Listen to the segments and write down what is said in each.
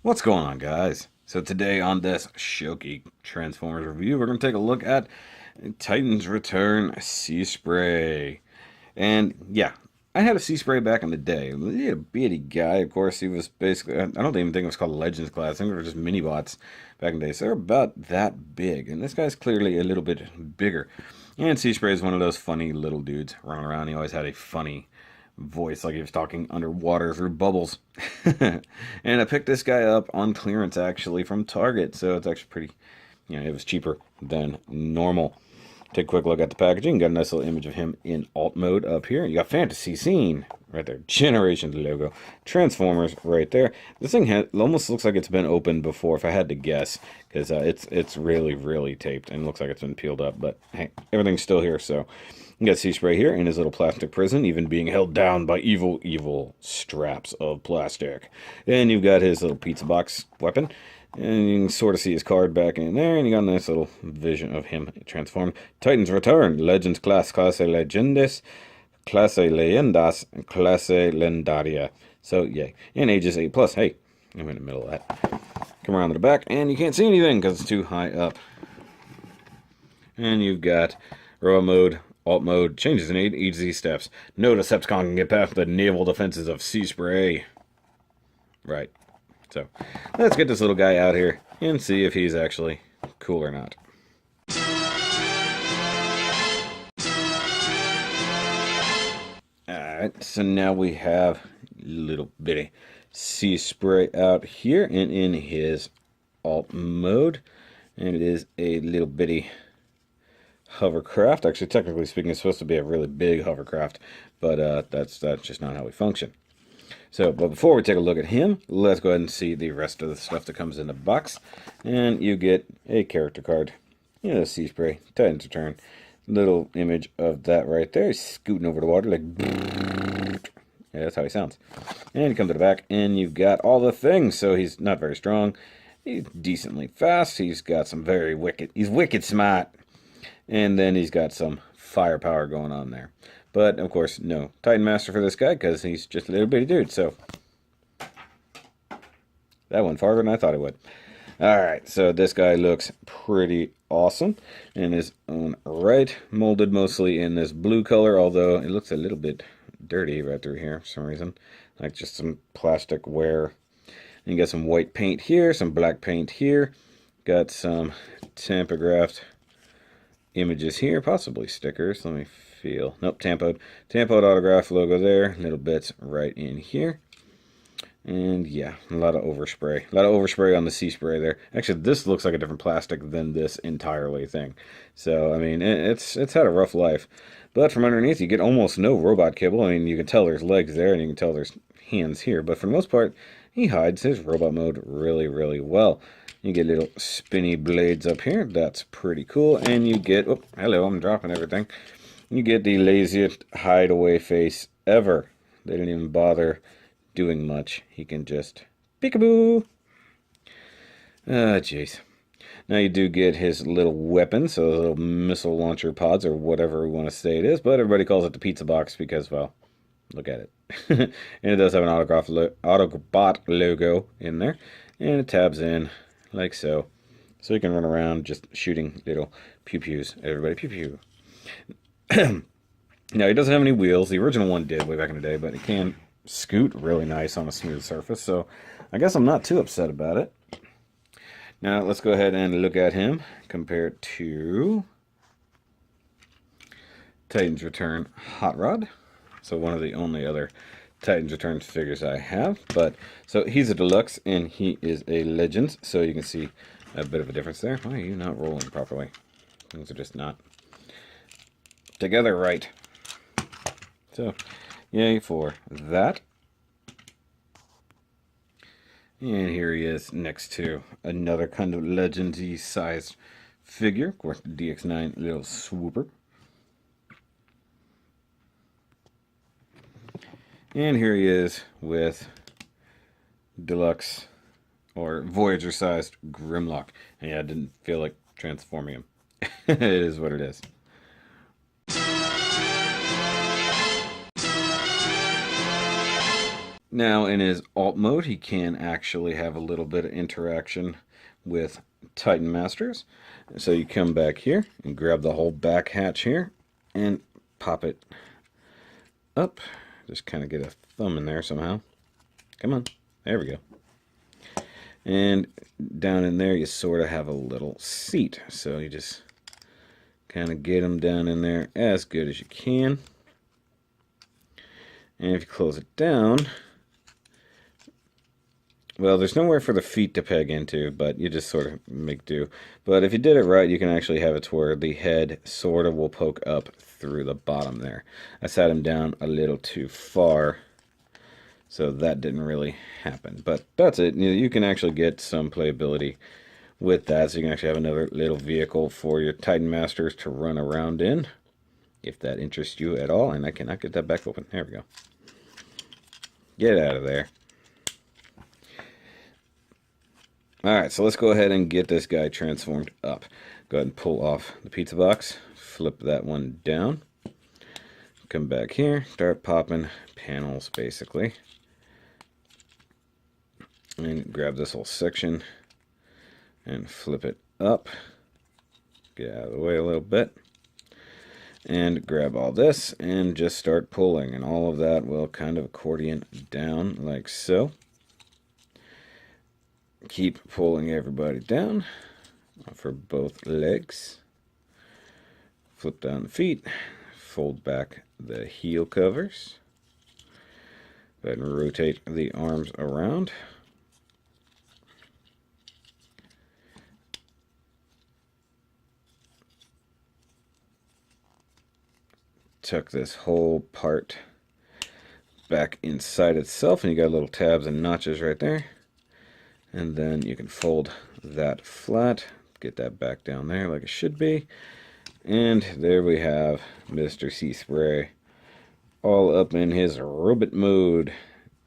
What's going on, guys? So today on this SHOKY Transformers review, we're going to take a look at Titan's Return Seaspray. And yeah, I had a Seaspray back in the day. A bitty guy, of course. He was basically, I don't even think it was called Legends class. I think they were just mini bots back in the day. So they're about that big. And this guy's clearly a little bit bigger. And Seaspray is one of those funny little dudes running around. He always had a funny voice, like he was talking underwater through bubbles. And I picked this guy up on clearance actually from Target, so it's actually pretty, it was cheaper than normal. Take a quick look at the packaging. Got a nice little image of him in alt mode up here. You got Fantasy Scene right there, Generations logo, Transformers right there. This thing almost looks like it's been opened before, if I had to guess, because it's really taped and looks like it's been peeled up. But hey, everything's still here, so. You got Seaspray here in his little plastic prison, even being held down by evil straps of plastic. And you've got his little pizza box weapon, and you can sort of see his card back in there, and you got a nice little vision of him transformed. Titan's Return, Legends Class, Clase Legendes, Clase Leyendas, and Clase Lendaria. So, yay. And ages 8+. Hey, I'm in the middle of that. Come around to the back, and you can't see anything because it's too high up. And you've got Raw Mode, Alt mode, changes in easy steps. No Decepticon can get past the naval defenses of Seaspray. Right. So, let's get this little guy out here and see if he's actually cool or not. Alright, so now we have little bitty Seaspray out here and in his alt mode. And it is a little bitty hovercraft. Actually, technically speaking, it's supposed to be a really big hovercraft, but that's just not how we function. So, but before we take a look at him, let's go ahead and see the rest of the stuff that comes in the box. And you get a character card. Seaspray, Titan's Return. Little image of that right there. He's scooting over the water like... Yeah, that's how he sounds. And you come to the back, and you've got all the things. So he's not very strong. He's decently fast. He's got some very wicked... He's wicked smart. And then he's got some firepower going on there. But, of course, no Titan Master for this guy, because he's just a little bitty dude, so. That went farther than I thought it would. Alright, so this guy looks pretty awesome in his own right. Molded mostly in this blue color, although it looks a little bit dirty right through here for some reason. Like just some plastic wear. And you got some white paint here, some black paint here. Got some tampographed images here, possibly stickers. Let me feel. Nope, tampoed autograph logo there. Little bits right in here. And yeah, a lot of overspray. A lot of overspray on the Seaspray there. Actually, this looks like a different plastic than this entirely thing. So, I mean, it's had a rough life. But from underneath, you get almost no robot kibble. I mean, you can tell there's legs there, and you can tell there's hands here. But for the most part, he hides his robot mode really well. You get little spinny blades up here. That's pretty cool. And you get... Oh, hello, I'm dropping everything. You get the laziest hideaway face ever. They didn't even bother doing much. He can just... Peekaboo! Ah, jeez. Now you do get his little weapon, so little missile launcher pods, or whatever we want to say it is. But everybody calls it the pizza box because, well, look at it. And it does have an Autobot logo in there. And it tabs in like so. So you can run around just shooting little pew-pews at everybody. Pew-pew. Now, he doesn't have any wheels. The original one did way back in the day, but it can scoot really nice on a smooth surface. So I guess I'm not too upset about it. Now, let's go ahead and look at him compared to Titan's Return Hot Rod. So one of the only other Titan's Return figures I have. But so he's a deluxe and he is a Legends. So you can see a bit of a difference there. Why are you not rolling properly? Things are just not together right. So yay for that. And here he is next to another kind of Legends-y sized figure. Of course, the DX9 little swooper. And here he is with deluxe or Voyager-sized Grimlock. And yeah, I didn't feel like transforming him. It is what it is. Now in his alt mode, he can actually have a little bit of interaction with Titan Masters. So you come back here and grab the whole back hatch here and pop it up. Just kind of get a thumb in there somehow. Come on. There we go. And down in there, you sort of have a little seat. So you just kind of get them down in there as good as you can. And if you close it down, well, there's nowhere for the feet to peg into, but you just sort of make do. But if you did it right, you can actually have it to where the head sort of will poke up through the bottom there. I sat him down a little too far, so that didn't really happen. But that's it. You can actually get some playability with that, so you can actually have another little vehicle for your Titan Masters to run around in, if that interests you at all. And I cannot get that back open. There we go. Get out of there. Alright, so let's go ahead and get this guy transformed up. Go ahead and pull off the pizza box. Flip that one down. Come back here. Start popping panels, basically. And grab this whole section and flip it up. Get out of the way a little bit. And grab all this and just start pulling. And all of that will kind of accordion down like so. Keep pulling everybody down for both legs. Flip down the feet. Fold back the heel covers. Go ahead and rotate the arms around. Tuck this whole part back inside itself, and you got little tabs and notches right there. And then you can fold that flat, get that back down there like it should be. And there we have Mr. Seaspray all up in his robot mode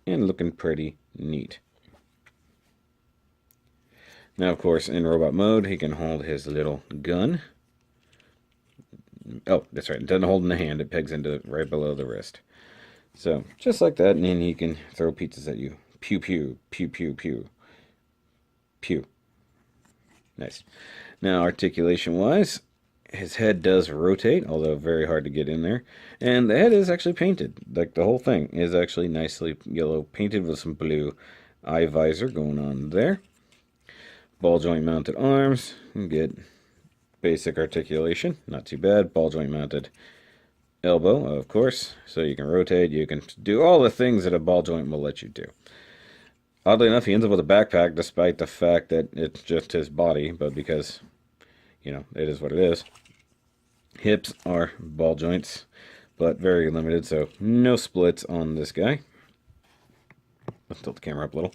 and looking pretty neat. Now, of course, in robot mode, he can hold his little gun. Oh, that's right. It doesn't hold in the hand. It pegs into right below the wrist. So, just like that, and then he can throw pizzas at you. Pew, pew, pew, pew, pew. Pew. Nice. Now, articulation-wise, his head does rotate, although very hard to get in there. And the head is actually painted. Like, the whole thing is actually nicely yellow painted with some blue eye visor going on there. Ball joint mounted arms. You get basic articulation. Not too bad. Ball joint mounted elbow, of course. So you can rotate. You can do all the things that a ball joint will let you do. Oddly enough, he ends up with a backpack, despite the fact that it's just his body, but because, you know, it is what it is. Hips are ball joints, but very limited, so no splits on this guy. Let's tilt the camera up a little.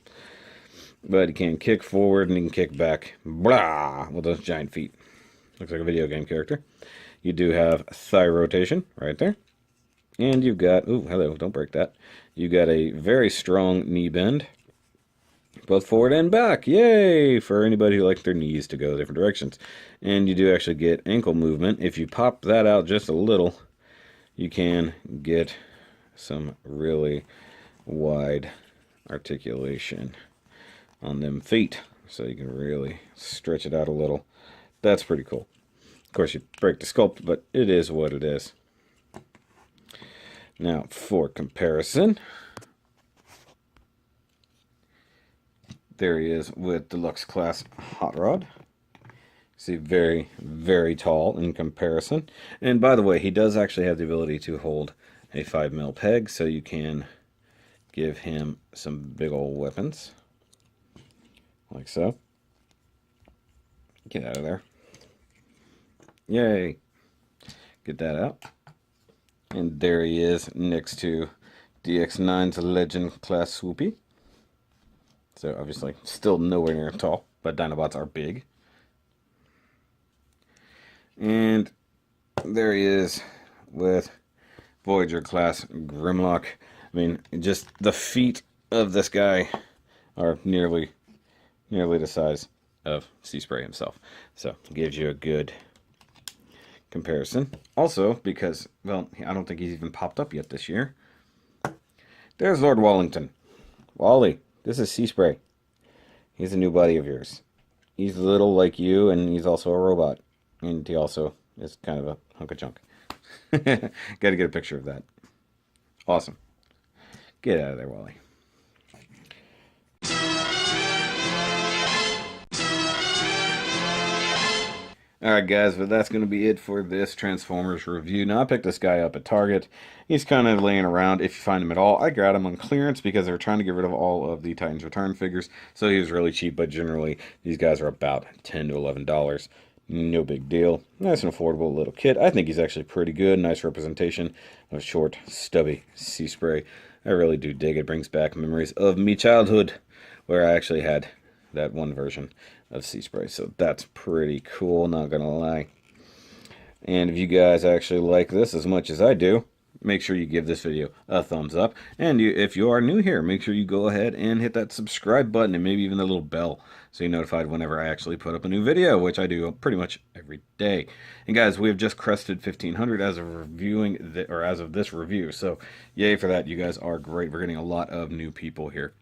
But he can kick forward and he can kick back, blah, with those giant feet. Looks like a video game character. You do have thigh rotation right there. And you've got, ooh, hello, don't break that. You got a very strong knee bend. Both forward and back. Yay! For anybody who likes their knees to go different directions. And you do actually get ankle movement. If you pop that out just a little, you can get some really wide articulation on them feet. So you can really stretch it out a little. That's pretty cool. Of course, you break the sculpt, but it is what it is. Now, for comparison, there he is with Deluxe Class Hot Rod. See, very, very tall in comparison. And by the way, he does actually have the ability to hold a 5mm peg, so you can give him some big old weapons. Like so. Get out of there. Yay. Get that out. And there he is next to DX9's Legend Class Swoopy. So obviously still nowhere near tall, but Dinobots are big. And there he is with Voyager class Grimlock. I mean, just the feet of this guy are nearly the size of Seaspray himself. So it gives you a good comparison. Also, because, well, I don't think he's even popped up yet this year. There's Lord Wallington. Wally, this is Seaspray. He's a new buddy of yours. He's little like you, and he's also a robot. And he also is kind of a hunk of junk. Got to get a picture of that. Awesome. Get out of there, Wally. Alright guys, but that's going to be it for this Transformers review. Now I picked this guy up at Target. He's kind of laying around if you find him at all. I grabbed him on clearance because they were trying to get rid of all of the Titans Return figures. So he was really cheap, but generally these guys are about $10 to $11. No big deal. Nice and affordable little kit. I think he's actually pretty good. Nice representation of short, stubby Seaspray. I really do dig it. Brings back memories of me childhood where I actually had that one version of Seaspray. So that's pretty cool, not gonna lie. And if you guys actually like this as much as I do, make sure you give this video a thumbs up. And if you are new here, make sure you go ahead and hit that subscribe button and maybe even the little bell so you're notified whenever I actually put up a new video, which I do pretty much every day. And guys, we have just crested 1,500 as of this review. So yay for that. You guys are great. We're getting a lot of new people here.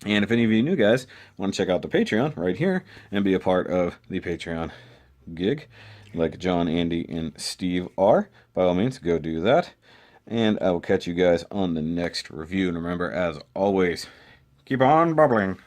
And if any of you new guys want to check out the Patreon right here and be a part of the Patreon gig, like John, Andy, and Steve are, by all means, go do that. And I will catch you guys on the next review. And remember, as always, keep on bubbling.